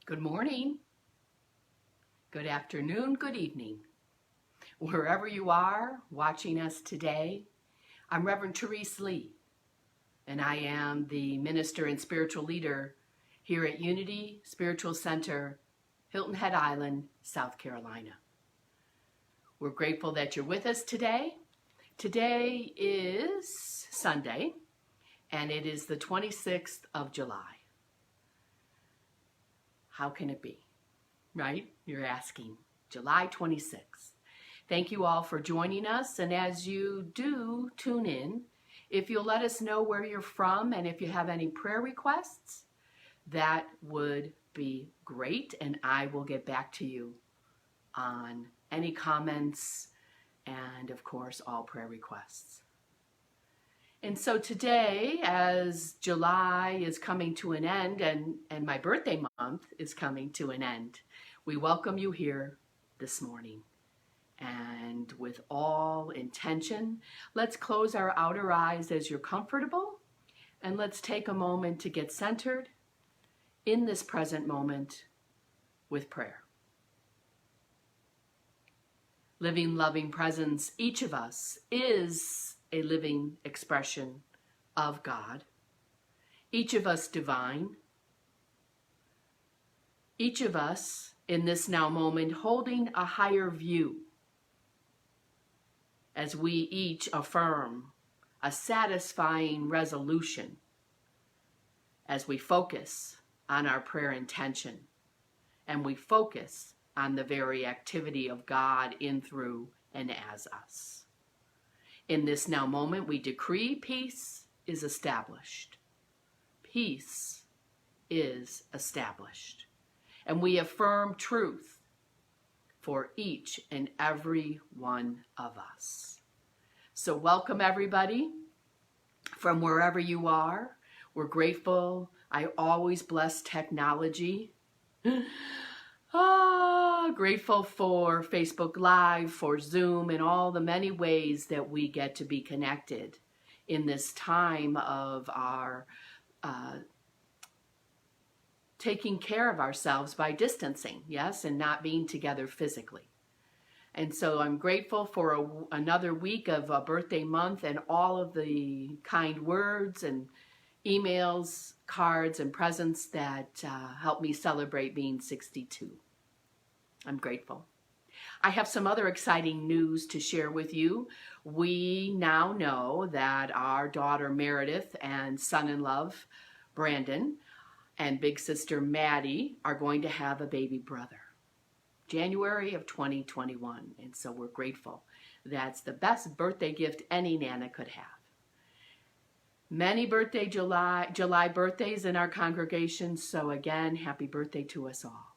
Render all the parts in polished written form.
Good morning, good afternoon, good evening. Wherever you are watching us today, I'm Reverend Therese Lee, and I am the minister and spiritual leader here at Unity Spiritual Center, Hilton Head Island, South Carolina. We're grateful that you're with us today. Today is Sunday, and it is the 26th of July. How can it be? Right? You're asking. July 26th. Thank you all for joining us. And as you do tune in, if you'll let us know where you're from and if you have any prayer requests, that would be great. And I will get back to you on any comments and, of course, all prayer requests. And so today, as July is coming to an end and my birthday month is coming to an end, we welcome you here this morning. And with all intention, let's close our outer eyes as you're comfortable, and let's take a moment to get centered in this present moment with prayer. Living, loving presence, each of us is a living expression of God. Each of us divine. Each of us in this now moment holding a higher view as we each affirm a satisfying resolution as we focus on our prayer intention and we focus on the very activity of God in, through, and as us. In this now moment, we decree peace is established. Peace is established. And we affirm truth for each and every one of us. So welcome everybody from wherever you are. We're grateful. I always bless technology. Grateful for Facebook Live, for Zoom, and all the many ways that we get to be connected in this time of our taking care of ourselves by distancing, yes, and not being together physically. And so I'm grateful for another week of a birthday month and all of the kind words and emails, cards, and presents that help me celebrate being 62. I'm grateful. I have some other exciting news to share with you. We now know that our daughter Meredith and son-in-law Brandon and big sister Maddie are going to have a baby brother. January of 2021. And so we're grateful. That's the best birthday gift any Nana could have. Many July birthdays in our congregation. So again, happy birthday to us all.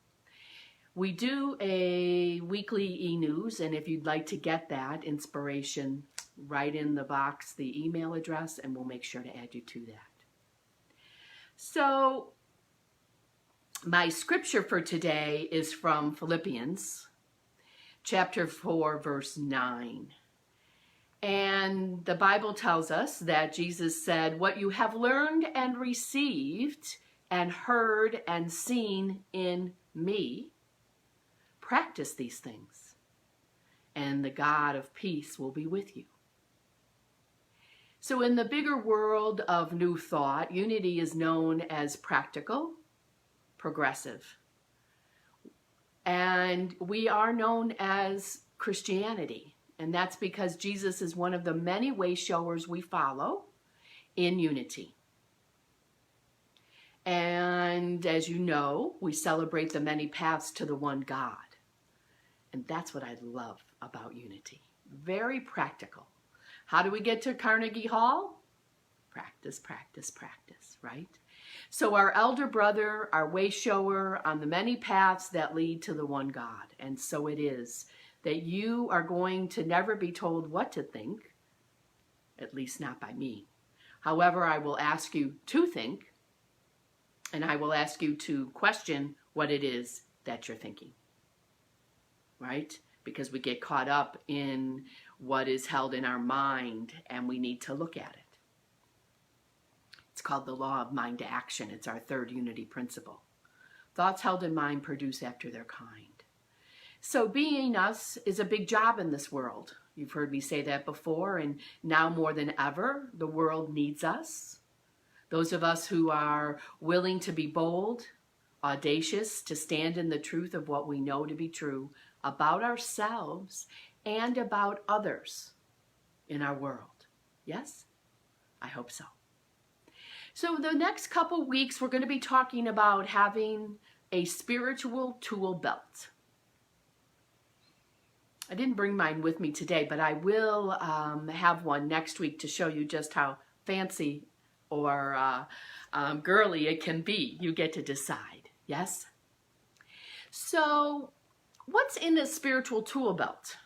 We do a weekly e-news, and if you'd like to get that inspiration, write in the box the email address, and we'll make sure to add you to that. So, my scripture for today is from Philippians, chapter 4, verse 9. And the Bible tells us that Jesus said, "What you have learned and received and heard and seen in me, practice these things, and the God of peace will be with you." So in the bigger world of New Thought, unity is known as practical, progressive. And we are known as Christianity. And that's because Jesus is one of the many way showers we follow in unity. And as you know, we celebrate the many paths to the one God. And that's what I love about unity. Very practical. How do we get to Carnegie Hall? Practice, practice, practice, right? So our elder brother, our way shower on the many paths that lead to the one God. And so it is that you are going to never be told what to think, at least not by me. However, I will ask you to think, and I will ask you to question what it is that you're thinking. Right? Because we get caught up in what is held in our mind and we need to look at it. It's called the law of mind to action. It's our third unity principle. Thoughts held in mind produce after their kind. So being us is a big job in this world. You've heard me say that before, and now more than ever, the world needs us. Those of us who are willing to be bold, audacious, to stand in the truth of what we know to be true about ourselves and about others in our world. Yes? I hope so. So the next couple weeks, we're going to be talking about having a spiritual tool belt. I didn't bring mine with me today, but I will have one next week to show you just how fancy or girly it can be. You get to decide, yes? So what's in a spiritual tool belt?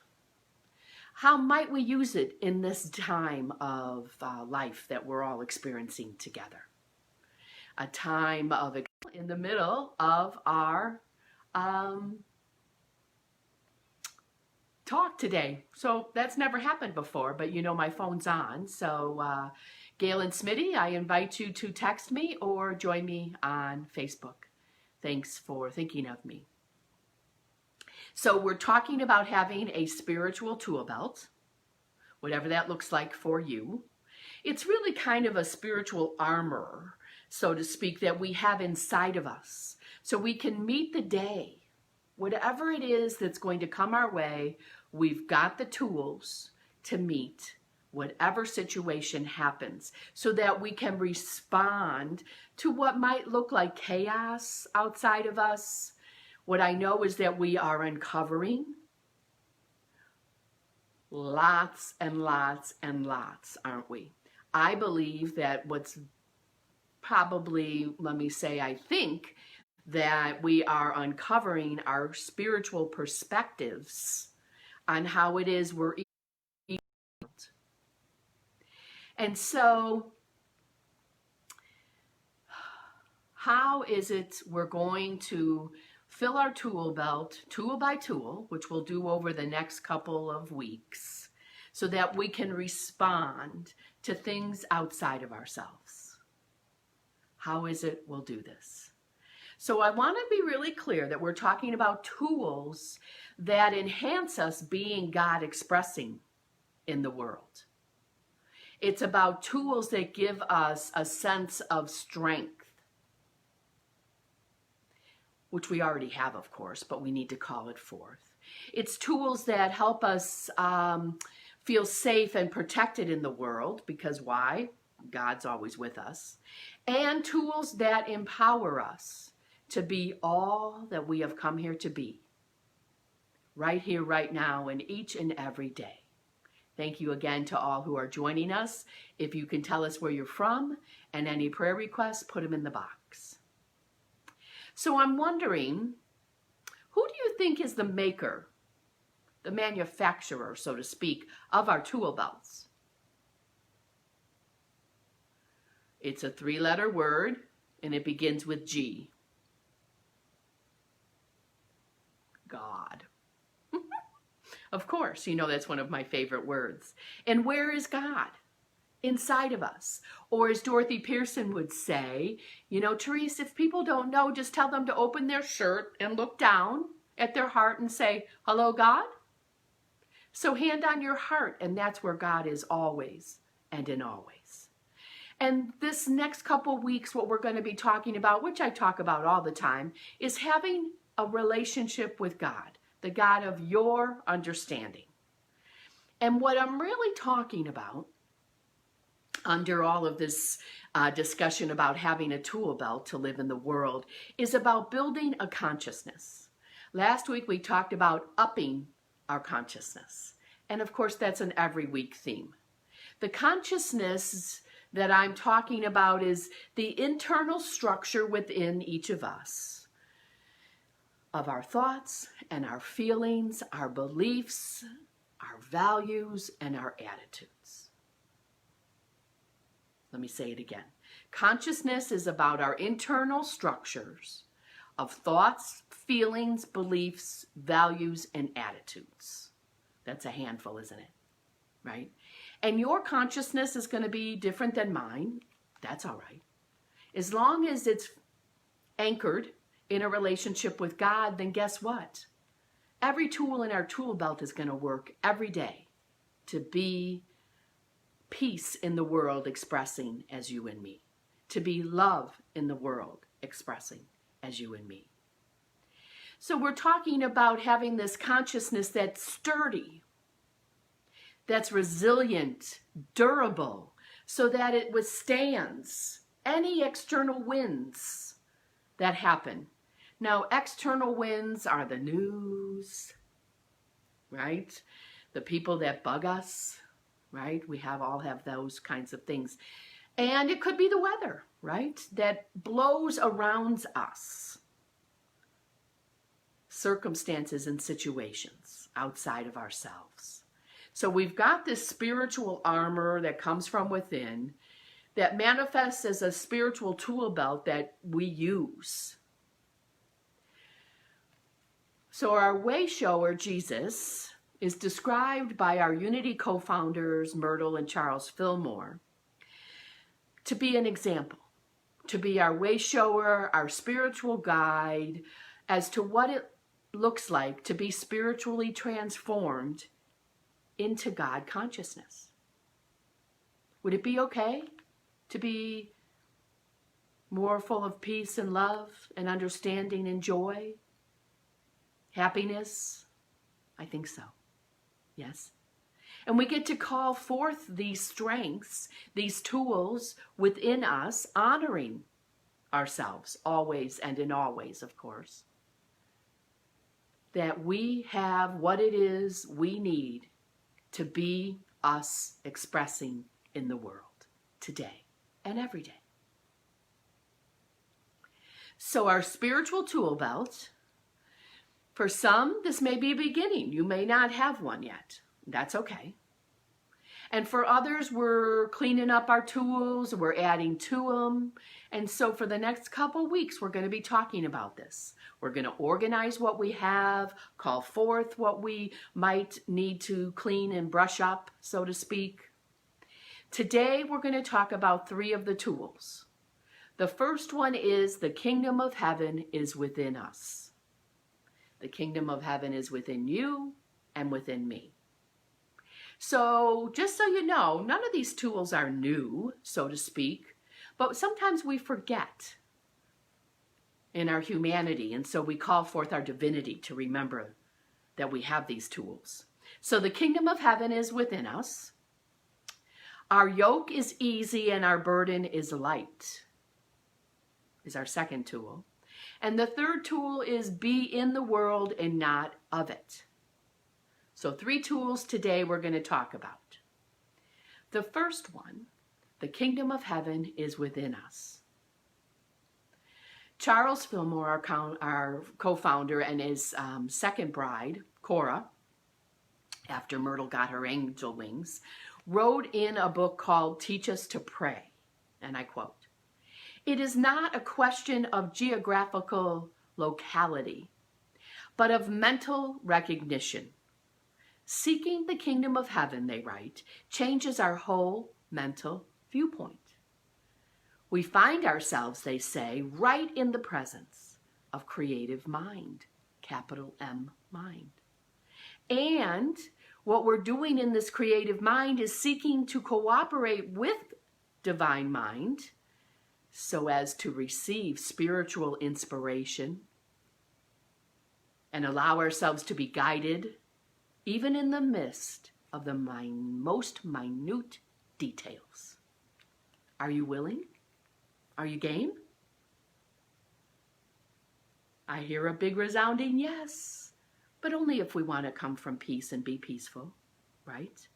How might we use it in this time of life that we're all experiencing together? A time of in the middle of our talk today. So that's never happened before, but you know my phone's on. So Gail and Smitty, I invite you to text me or join me on Facebook. Thanks for thinking of me. So we're talking about having a spiritual tool belt, whatever that looks like for you. It's really kind of a spiritual armor, so to speak, that we have inside of us, so we can meet the day. Whatever it is that's going to come our way, we've got the tools to meet whatever situation happens so that we can respond to what might look like chaos outside of us. What I know is that we are uncovering lots and lots and lots, aren't we? I believe that what's probably, let me say, I think that we are uncovering our spiritual perspectives on how it is we're eating. And so, how is it we're going to fill our tool belt, tool by tool, which we'll do over the next couple of weeks, so that we can respond to things outside of ourselves? How is it we'll do this? So I want to be really clear that we're talking about tools that enhance us being God expressing in the world. It's about tools that give us a sense of strength, which we already have, of course, but we need to call it forth. It's tools that help us feel safe and protected in the world, because why? God's always with us. And tools that empower us to be all that we have come here to be, right here, right now, and each and every day. Thank you again to all who are joining us. If you can tell us where you're from and any prayer requests, put them in the box. So I'm wondering, who do you think is the maker, the manufacturer, so to speak, of our tool belts? It's a 3-letter word, and it begins with G. God. Of course, you know that's one of my favorite words. And where is God? Inside of us. Or as Dorothy Pearson would say, you know, Therese, if people don't know, just tell them to open their shirt and look down at their heart and say, hello, God? So hand on your heart, and that's where God is always and in always. And this next couple weeks, what we're going to be talking about, which I talk about all the time, is having a relationship with God, the God of your understanding. And what I'm really talking about under all of this discussion about having a tool belt to live in the world is about building a consciousness. Last week we talked about upping our consciousness. And of course that's an every week theme. The consciousness that I'm talking about is the internal structure within each of us, of our thoughts and our feelings, our beliefs, our values, and our attitudes. Let me say it again. Consciousness is about our internal structures of thoughts, feelings, beliefs, values, and attitudes. That's a handful, isn't it? Right? And your consciousness is going to be different than mine. That's all right. As long as it's anchored in a relationship with God, then guess what? Every tool in our tool belt is going to work every day to be peace in the world expressing as you and me, to be love in the world expressing as you and me. So we're talking about having this consciousness that's sturdy, that's resilient, durable, so that it withstands any external winds that happen. Now, external winds are the news, right? The people that bug us, right? We all have those kinds of things. And it could be the weather, right? That blows around us. Circumstances and situations outside of ourselves. So we've got this spiritual armor that comes from within that manifests as a spiritual tool belt that we use. So our way shower, Jesus, is described by our Unity co-founders, Myrtle and Charles Fillmore, to be an example, to be our way shower, our spiritual guide as to what it looks like to be spiritually transformed into God consciousness. Would it be okay to be more full of peace and love and understanding and joy, happiness? I think so. Yes. And we get to call forth these strengths, these tools within us, honoring ourselves always and in all ways, of course. That we have what it is we need to be us expressing in the world today and every day. So our spiritual tool belt, for some, this may be a beginning. You may not have one yet. That's okay. And for others, we're cleaning up our tools, we're adding to them. And so for the next couple weeks, we're going to be talking about this. We're going to organize what we have, call forth what we might need to clean and brush up, so to speak. Today, we're going to talk about 3 of the tools. The first one is the kingdom of heaven is within us. The kingdom of heaven is within you and within me. So just so you know, none of these tools are new, so to speak, but sometimes we forget in our humanity, and so we call forth our divinity to remember that we have these tools. So the kingdom of heaven is within us. Our yoke is easy and our burden is light, is our second tool. And the third tool is be in the world and not of it. So 3 tools today we're going to talk about. The first one, the kingdom of heaven is within us. Charles Fillmore, our co-founder, and his second bride, Cora, after Myrtle got her angel wings, wrote in a book called Teach Us to Pray, and I quote, "It is not a question of geographical locality, but of mental recognition. Seeking the kingdom of heaven," they write, "changes our whole mental viewpoint. We find ourselves," they say, "right in the presence of creative mind, capital M mind. And what we're doing in this creative mind is seeking to cooperate with divine mind so as to receive spiritual inspiration and allow ourselves to be guided even in the midst of the most minute details. Are you willing? Are you game? I hear a big resounding yes, but only if we want to come from peace and be peaceful, right?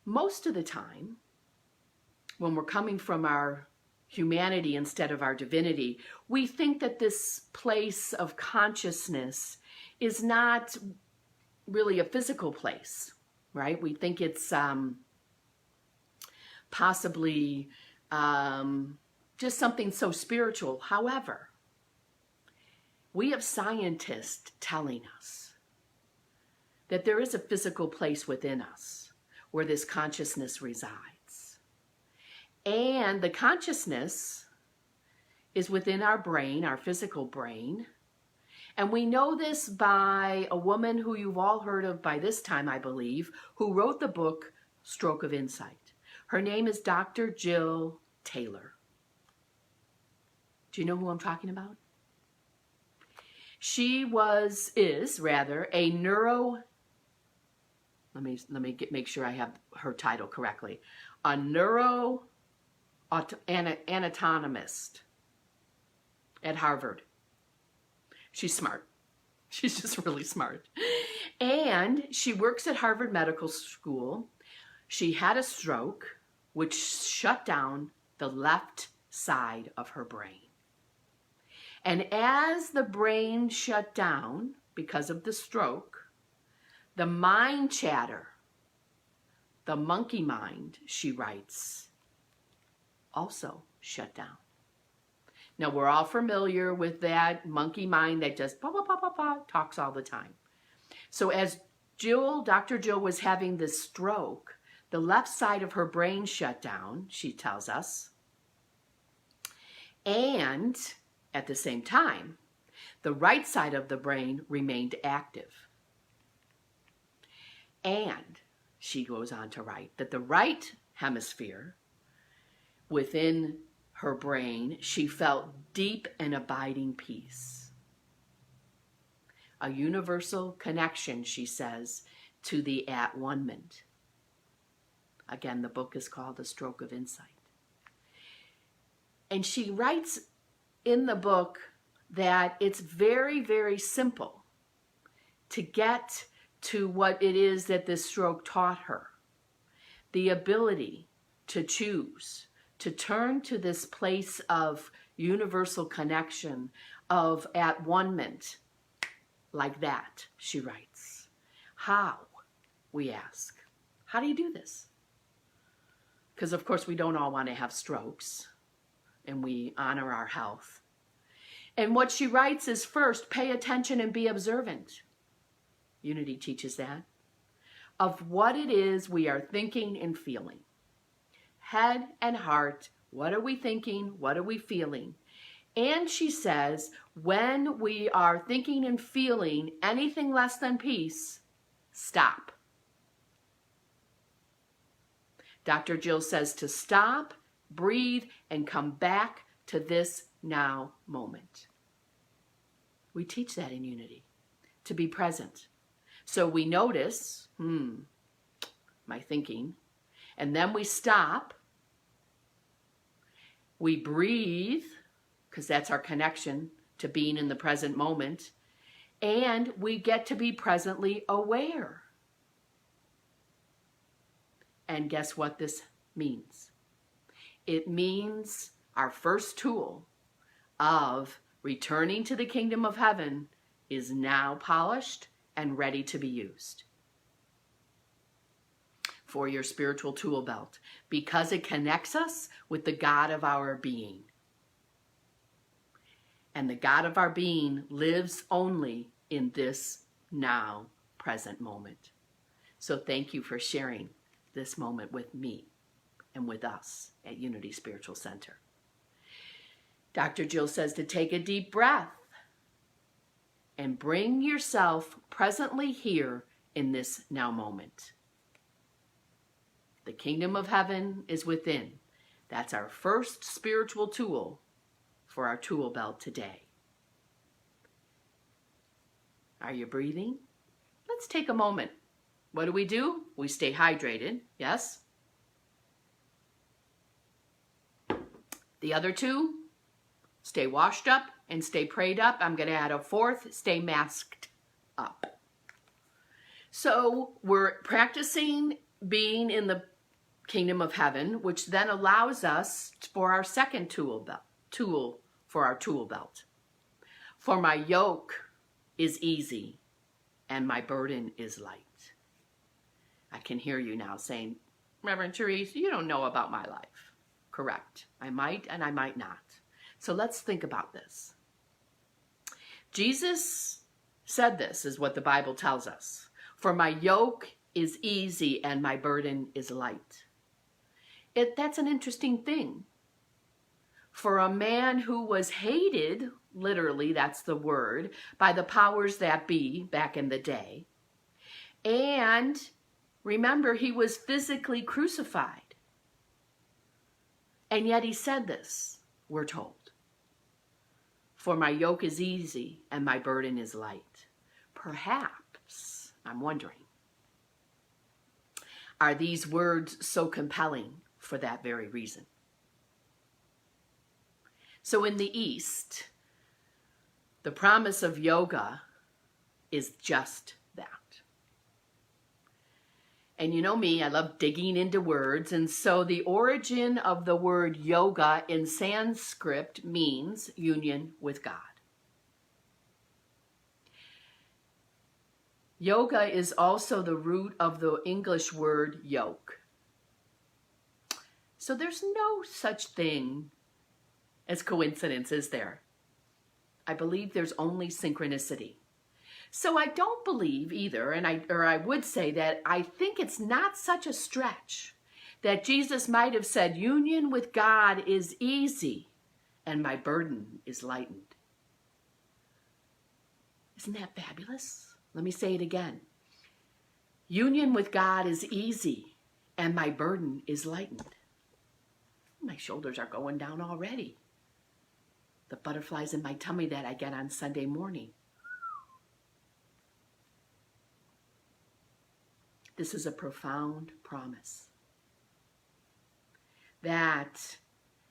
Most of the time, when we're coming from our humanity instead of our divinity, we think that this place of consciousness is not really a physical place, right? We think it's possibly just something so spiritual. However, we have scientists telling us that there is a physical place within us where this consciousness resides. And the consciousness is within our brain, our physical brain. And we know this by a woman who you've all heard of by this time, I believe, who wrote the book Stroke of Insight. Her name is Dr. Jill Taylor. Do you know who I'm talking about? She is a make sure I have her title correctly. A anatomist at Harvard. She's smart. She's just really smart. And she works at Harvard Medical School. She had a stroke, which shut down the left side of her brain. And as the brain shut down because of the stroke, the mind chatter, the monkey mind, she writes, also shut down. Now, we're all familiar with that monkey mind that just talks all the time. So as Dr. Jill was having this stroke, the left side of her brain shut down, she tells us. And at the same time, the right side of the brain remained active. And she goes on to write that the right hemisphere within her brain, she felt deep and abiding peace. A universal connection, she says, to the at-one-ment. Again, the book is called A Stroke of Insight. And she writes in the book that it's very, very simple to get to what it is that this stroke taught her. The ability to choose, to turn to this place of universal connection, of at-one-ment, like that, she writes. How, we ask. How do you do this? Because, of course, we don't all want to have strokes, and we honor our health. And what she writes is, first, pay attention and be observant. Unity teaches that. Of what it is we are thinking and feeling. Head and heart, what are we thinking? What are we feeling? And she says, when we are thinking and feeling anything less than peace, stop. Dr. Jill says to stop, breathe, and come back to this now moment. We teach that in Unity, to be present. So we notice, my thinking, and then we stop. We breathe, because that's our connection to being in the present moment, and we get to be presently aware. And guess what this means? It means our first tool of returning to the kingdom of heaven is now polished and ready to be used. For your spiritual tool belt, because it connects us with the God of our being. And the God of our being lives only in this now present moment. So thank you for sharing this moment with me and with us at Unity Spiritual Center. Dr. Jill says to take a deep breath and bring yourself presently here in this now moment. The kingdom of heaven is within. That's our first spiritual tool for our tool belt today. Are you breathing? Let's take a moment. What do? We stay hydrated, yes? The other two, stay washed up and stay prayed up. I'm going to add a fourth, stay masked up. So we're practicing being in the kingdom of heaven, which then allows us for our second tool for our tool belt. For my yoke is easy and my burden is light. I can hear you now saying, Reverend Therese, you don't know about my life. Correct. I might and I might not. So let's think about this. Jesus said this is what the Bible tells us. For my yoke is easy and my burden is light. That's an interesting thing. For a man who was hated, literally, that's the word, by the powers that be back in the day. And remember, he was physically crucified. And yet he said this, we're told. For my yoke is easy and my burden is light. Perhaps, I'm wondering, are these words so compelling for that very reason? So in the East, the promise of yoga is just that. And you know me, I love digging into words. And so the origin of the word yoga in Sanskrit means union with God. Yoga is also the root of the English word yoke. So there's no such thing as coincidence, is there? I believe there's only synchronicity. So I don't believe either, I would say that I think it's not such a stretch that Jesus might have said, union with God is easy and my burden is lightened. Isn't that fabulous? Let me say it again. Union with God is easy and my burden is lightened. My shoulders are going down already. The butterflies in my tummy that I get on Sunday morning. This is a profound promise that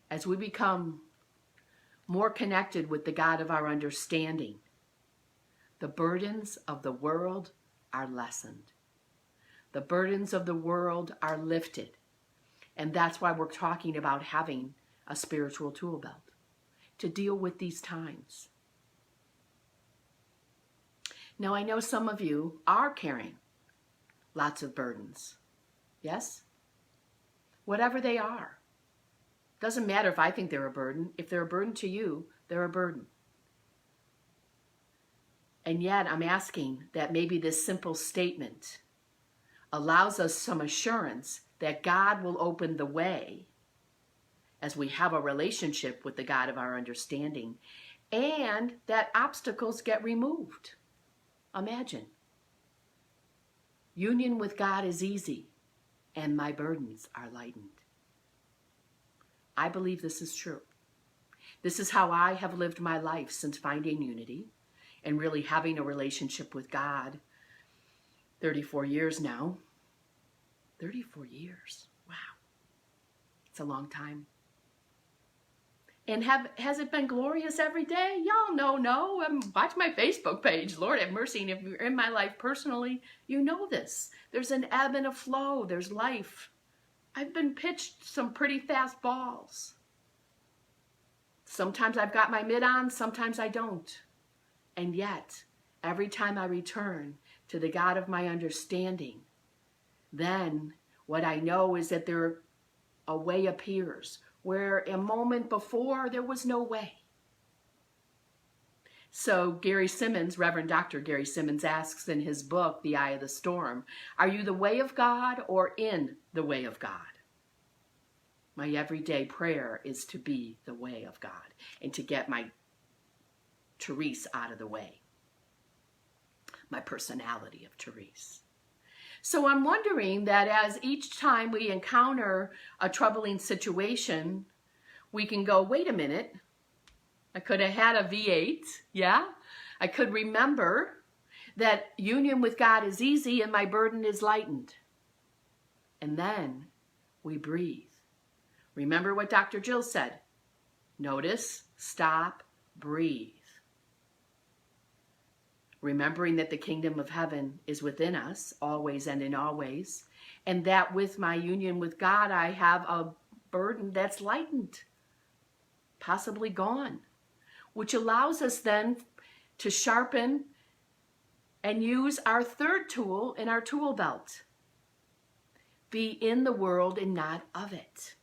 as we become more connected with the God of our understanding, the burdens of the world are lessened. The burdens of the world are lifted. And that's why we're talking about having a spiritual tool belt to deal with these times. Now, I know some of you are carrying lots of burdens. Yes? Whatever they are. Doesn't matter if I think they're a burden. If they're a burden to you, they're a burden. And yet I'm asking that maybe this simple statement allows us some assurance that God will open the way as we have a relationship with the God of our understanding, and that obstacles get removed. Imagine. Union with God is easy, and my burdens are lightened. I believe this is true. This is how I have lived my life since finding unity and really having a relationship with God. 34 years now. 34 years. Wow. It's a long time. And has it been glorious every day? Y'all know, no. Watch my Facebook page. Lord have mercy. And if you're in my life personally, you know this. There's an ebb and a flow. There's life. I've been pitched some pretty fast balls. Sometimes I've got my mitt on, sometimes I don't. And yet, every time I return to the God of my understanding, then what I know is that a way appears where a moment before there was no way. So Gary Simmons, Reverend Dr. Gary Simmons, asks in his book, The Eye of the Storm, are you the way of God or in the way of God? My everyday prayer is to be the way of God and to get my Therese out of the way. My personality of Therese. So I'm wondering that as each time we encounter a troubling situation, we can go, wait a minute, I could have had a V8, yeah? I could remember that union with God is easy and my burden is lightened. And then we breathe. Remember what Dr. Jill said. Notice, stop, breathe. Remembering that the kingdom of heaven is within us, always and in always, and that with my union with God, I have a burden that's lightened, possibly gone, which allows us then to sharpen and use our third tool in our tool belt. Be in the world and not of it.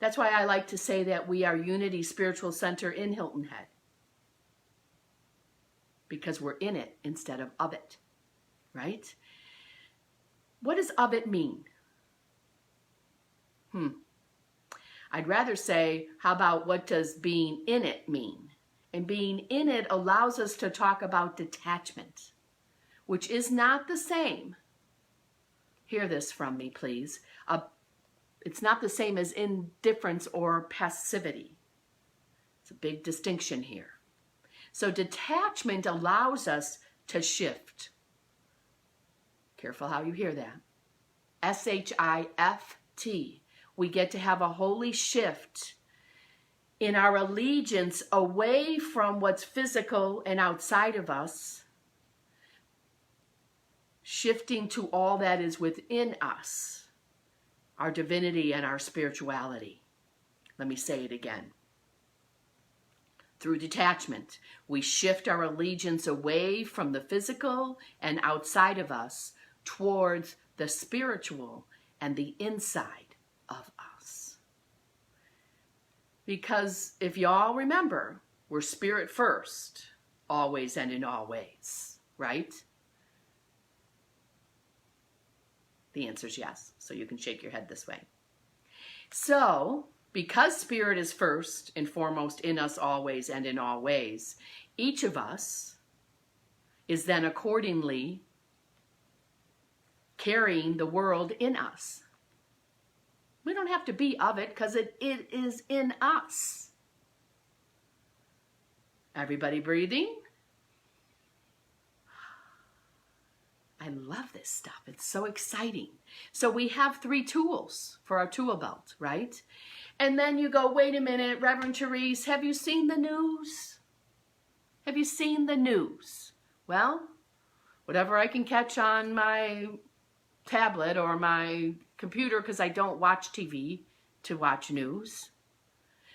That's why I like to say that we are Unity Spiritual Center in Hilton Head. Because we're in it instead of it, right? What does of it mean? I'd rather say, how about what does being in it mean? And being in it allows us to talk about detachment, which is not the same. Hear this from me, please. It's not the same as indifference or passivity. It's a big distinction here. So detachment allows us to shift. Careful how you hear that. S-H-I-F-T. We get to have a holy shift in our allegiance away from what's physical and outside of us, shifting to all that is within us, our divinity and our spirituality. Let me say it again. Through detachment, we shift our allegiance away from the physical and outside of us towards the spiritual and the inside of us. Because if y'all remember, we're spirit first, always and in all ways, right? The answer is yes, so you can shake your head this way. So, because spirit is first and foremost in us always and in all ways, each of us is then accordingly carrying the world in us. We don't have to be of it because it is in us. Everybody breathing? I love this stuff. It's so exciting. So we have 3 tools for our tool belt, right? And then you go, wait a minute, Reverend Therese, have you seen the news? Have you seen the news? Well, whatever I can catch on my tablet or my computer, because I don't watch TV to watch news.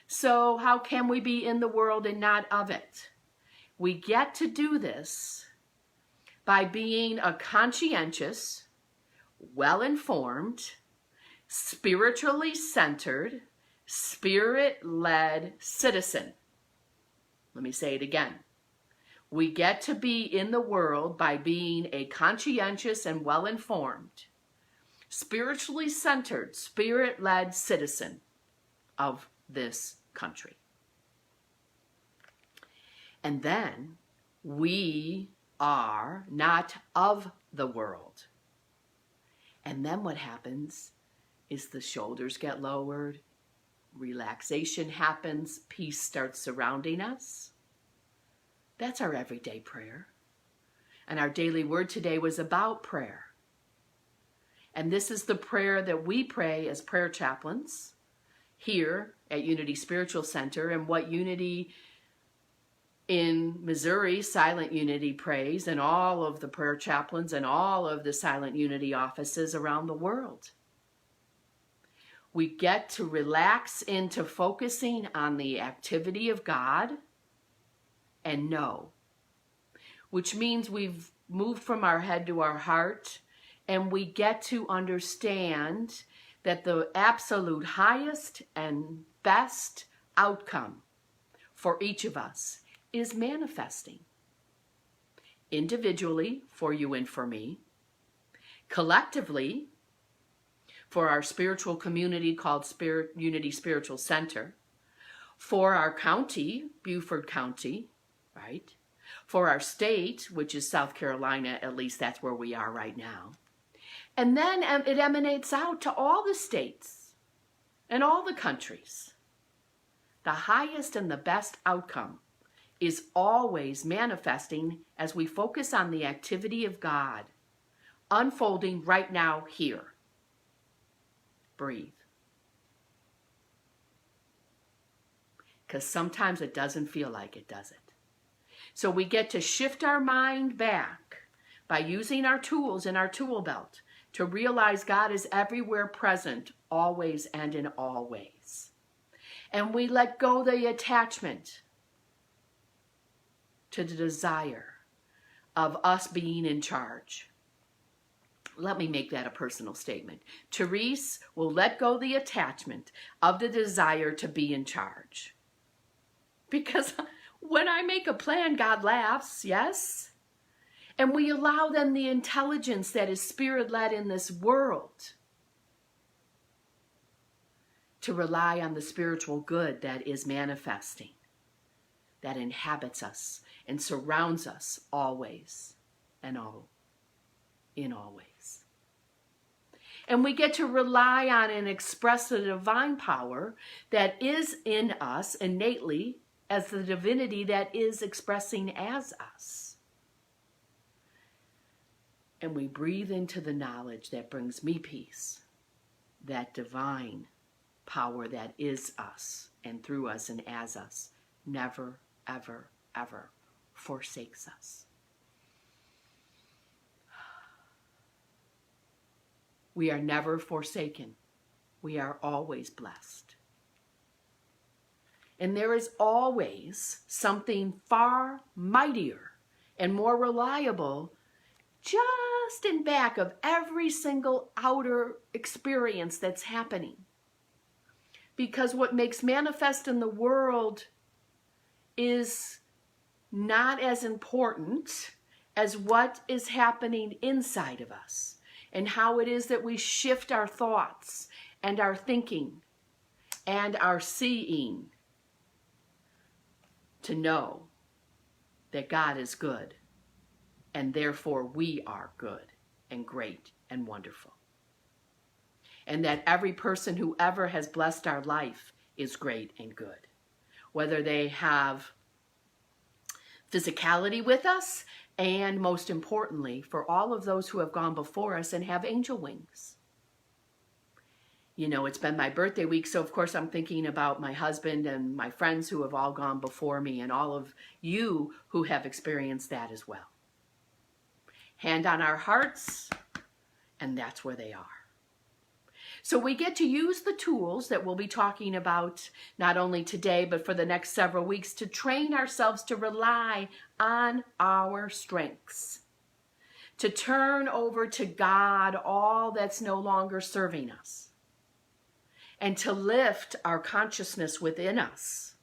So how can we be in the world and not of it? We get to do this by being a conscientious, well-informed, spiritually centered, spirit-led citizen. Let me say it again. We get to be in the world by being a conscientious and well-informed, spiritually centered, spirit-led citizen of this country. And then we are not of the world. And then what happens is the shoulders get lowered, relaxation happens, peace starts surrounding us. That's our everyday prayer. And our daily word today was about prayer. And this is the prayer that we pray as prayer chaplains here at Unity Spiritual Center, and what Unity in Missouri, Silent Unity prays, and all of the prayer chaplains and all of the Silent Unity offices around the world. We get to relax into focusing on the activity of God and know, which means we've moved from our head to our heart, and we get to understand that the absolute highest and best outcome for each of us is manifesting. Individually, for you and for me. Collectively, for our spiritual community called Unity Spiritual Center. For our county, Beaufort County, right? For our state, which is South Carolina, at least that's where we are right now. And then it emanates out to all the states and all the countries. The highest and the best outcome is always manifesting as we focus on the activity of God, unfolding right now here. Breathe. Because sometimes it doesn't feel like it, does it? So we get to shift our mind back by using our tools in our tool belt to realize God is everywhere present, always and in all ways. And we let go the attachment to the desire of us being in charge. Let me make that a personal statement. Therese will let go the attachment of the desire to be in charge. Because when I make a plan, God laughs, yes? And we allow then the intelligence that is spirit-led in this world to rely on the spiritual good that is manifesting, that inhabits us and surrounds us always and all in all ways. And we get to rely on and express the divine power that is in us innately as the divinity that is expressing as us. And we breathe into the knowledge that brings me peace, that divine power that is us and through us and as us never, ever, ever forsakes us. We are never forsaken. We are always blessed. And there is always something far mightier and more reliable just in back of every single outer experience that's happening. Because what makes manifest in the world is not as important as what is happening inside of us and how it is that we shift our thoughts and our thinking and our seeing to know that God is good and therefore we are good and great and wonderful. And that every person who ever has blessed our life is great and good. Whether they have physicality with us, and most importantly, for all of those who have gone before us and have angel wings. You know, it's been my birthday week, so of course I'm thinking about my husband and my friends who have all gone before me and all of you who have experienced that as well. Hand on our hearts, and that's where they are. So we get to use the tools that we'll be talking about not only today, but for the next several weeks to train ourselves to rely on our strengths, to turn over to God all that's no longer serving us, and to lift our consciousness within us,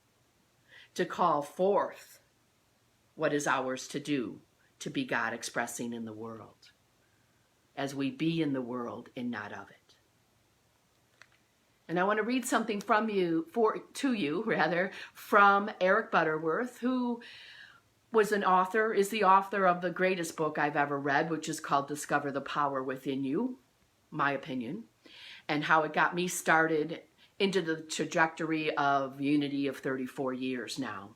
to call forth what is ours to do, to be God expressing in the world, as we be in the world and not of it. And I want to read something from from Eric Butterworth, who is the author of the greatest book I've ever read, which is called Discover the Power Within You, my opinion, and how it got me started into the trajectory of unity of 34 years now.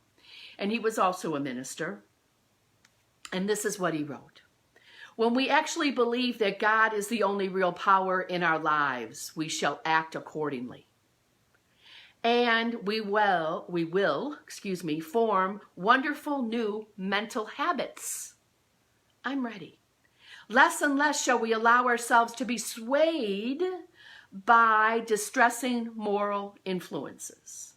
And he was also a minister. And this is what he wrote. When we actually believe that God is the only real power in our lives, we shall act accordingly. And we will, form wonderful new mental habits. I'm ready. Less and less shall we allow ourselves to be swayed by distressing moral influences.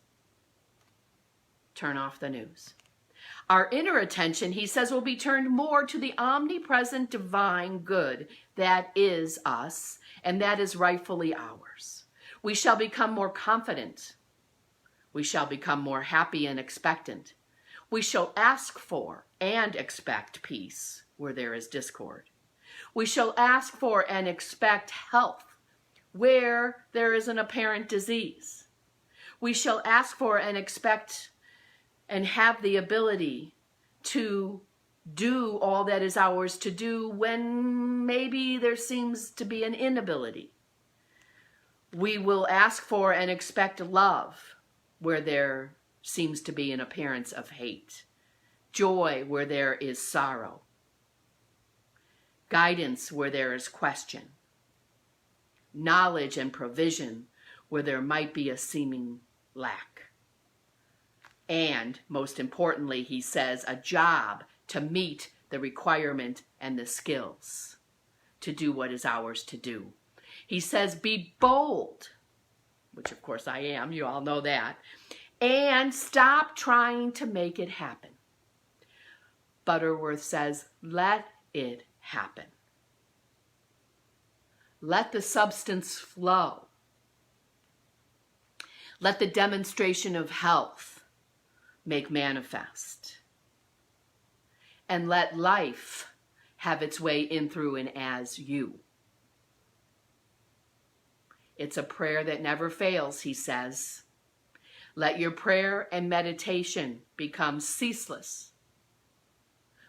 Turn off the news. Our inner attention, he says, will be turned more to the omnipresent divine good that is us and that is rightfully ours. We shall become more confident. We shall become more happy and expectant. We shall ask for and expect peace where there is discord. We shall ask for and expect health where there is an apparent disease. We shall ask for and expect and have the ability to do all that is ours to do when maybe there seems to be an inability. We will ask for and expect love where there seems to be an appearance of hate, joy where there is sorrow, guidance where there is question, knowledge and provision where there might be a seeming lack. And most importantly, he says, a job to meet the requirement and the skills to do what is ours to do. He says, be bold, which of course I am, you all know that, and stop trying to make it happen. Butterworth says, let it happen. Let the substance flow. Let the demonstration of health make manifest. And let life have its way in, through, and as you. It's a prayer that never fails, he says. Let your prayer and meditation become ceaseless.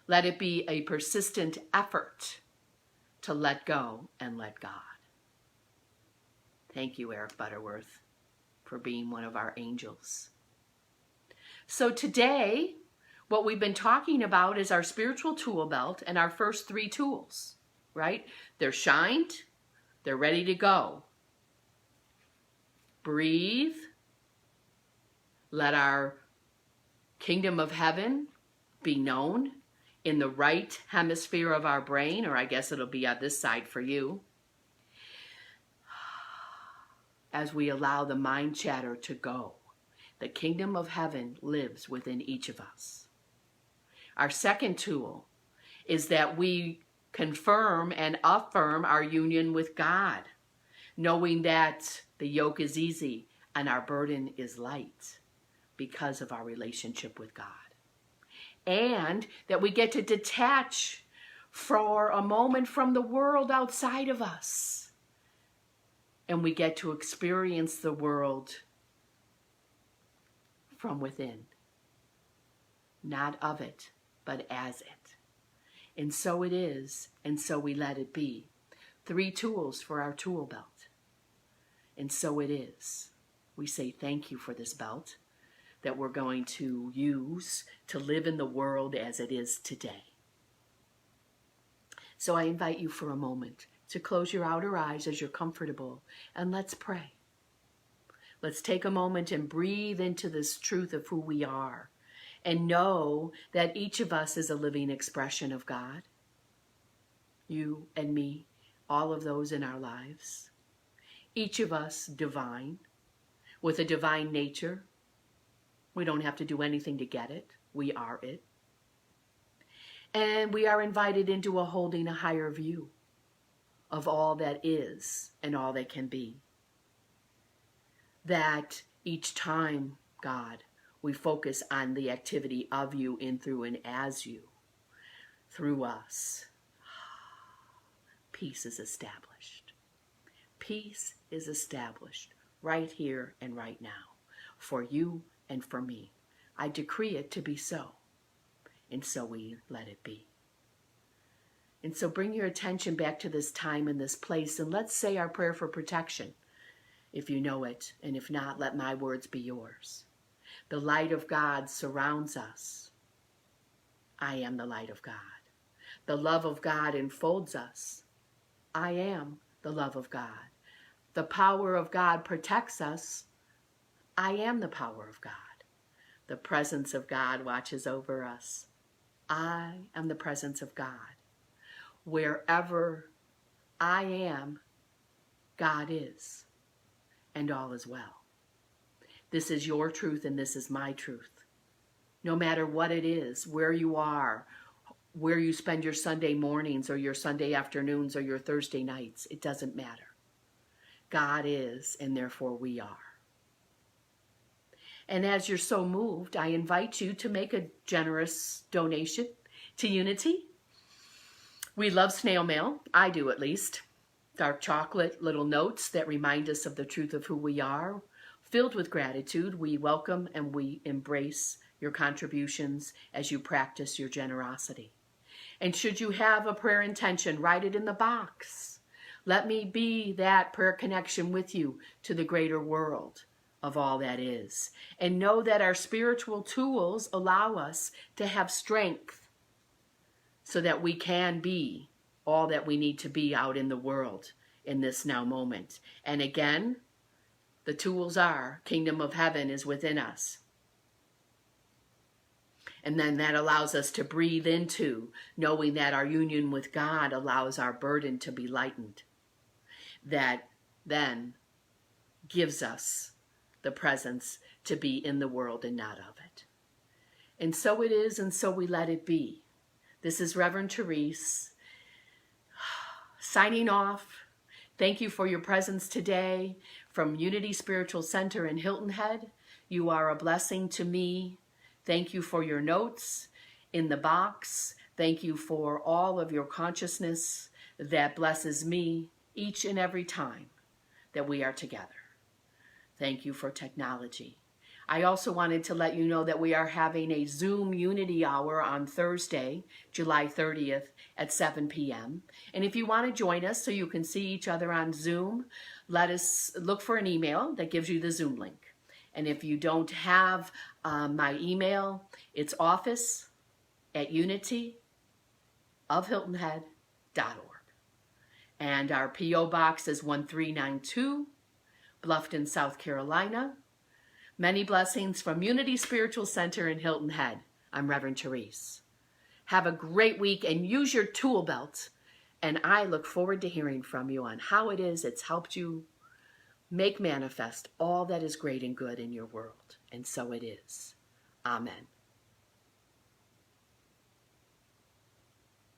Let it be a persistent effort to let go and let God. Thank you, Eric Butterworth, for being one of our angels. So today, what we've been talking about is our spiritual tool belt and our first 3 tools, right? They're shined, they're ready to go. Breathe. Let our kingdom of heaven be known in the right hemisphere of our brain, or I guess it'll be on this side for you, as we allow the mind chatter to go. The kingdom of heaven lives within each of us. Our second tool is that we confirm and affirm our union with God, knowing that the yoke is easy and our burden is light because of our relationship with God. And that we get to detach for a moment from the world outside of us. And we get to experience the world from within. Not of it, but as it. And so it is, and so we let it be. 3 tools for our tool belt. And so it is. We say thank you for this belt that we're going to use to live in the world as it is today. So I invite you for a moment to close your outer eyes as you're comfortable, and let's pray. Let's take a moment and breathe into this truth of who we are, and know that each of us is a living expression of God. You and me, all of those in our lives. Each of us divine, with a divine nature. We don't have to do anything to get it. We are it. And we are invited into holding a higher view of all that is and all that can be. That each time, God, we focus on the activity of you, in, through, and as you, through us, peace is established. Peace is established right here and right now, for you and for me. I decree it to be so, and so we let it be. And so bring your attention back to this time and this place, and let's say our prayer for protection, if you know it, and if not, let my words be yours. The light of God surrounds us. I am the light of God. The love of God enfolds us. I am the love of God. The power of God protects us. I am the power of God. The presence of God watches over us. I am the presence of God. Wherever I am, God is, and all is well. This is your truth and this is my truth. No matter what it is, where you are, where you spend your Sunday mornings or your Sunday afternoons or your Thursday nights, it doesn't matter. God is, and therefore we are. And as you're so moved, I invite you to make a generous donation to Unity. We love snail mail. I do, at least. Dark chocolate, little notes that remind us of the truth of who we are. Filled with gratitude, we welcome and we embrace your contributions as you practice your generosity. And should you have a prayer intention, write it in the box. Let me be that prayer connection with you to the greater world of all that is. And know that our spiritual tools allow us to have strength so that we can be all that we need to be out in the world in this now moment. And again, the tools are, kingdom of heaven is within us. And then that allows us to breathe into knowing that our union with God allows our burden to be lightened. That then gives us the presence to be in the world and not of it. And so it is, and so we let it be. This is Reverend Therese, signing off. Thank you for your presence today from Unity Spiritual Center in Hilton Head. You are a blessing to me. Thank you for your notes in the box. Thank you for all of your consciousness that blesses me each and every time that we are together. Thank you for technology. I also wanted to let you know that we are having a Zoom Unity Hour on Thursday, July 30th at 7 p.m. And if you want to join us so you can see each other on Zoom, let us look for an email that gives you the Zoom link. And if you don't have my email, it's office@unityofhiltonhead.org. And our P.O. Box is 1392, Bluffton, South Carolina. Many blessings from Unity Spiritual Center in Hilton Head. I'm Reverend Therese. Have a great week and use your tool belt. And I look forward to hearing from you on how it is it's helped you make manifest all that is great and good in your world. And so it is. Amen.